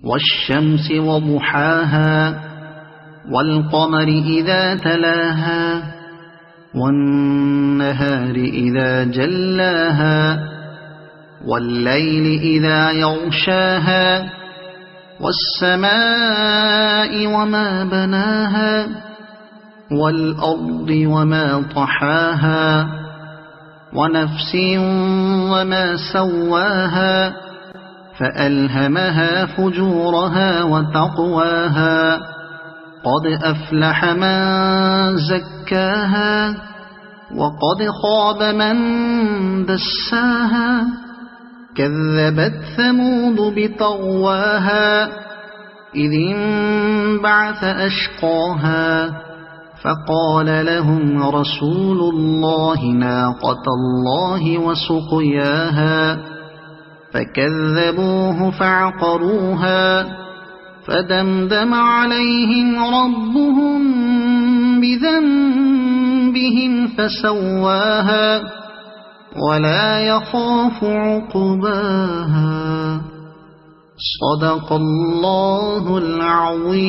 والشمس وضحاها والقمر إذا تلاها والنهار إذا جلاها والليل إذا يغشاها والسماء وما بناها والأرض وما طحاها ونفس وما سواها فألهمها فجورها وتقواها قد أفلح من زكاها وقد خاب من دساها كذبت ثمود بطغواها إذ انبعث أشقاها فقال لهم رسول الله ناقة الله وسقياها فكذبوه فعقروها فدمدم عليهم ربهم بذنبهم فسواها ولا يخاف عقباها. صدق الله العظيم.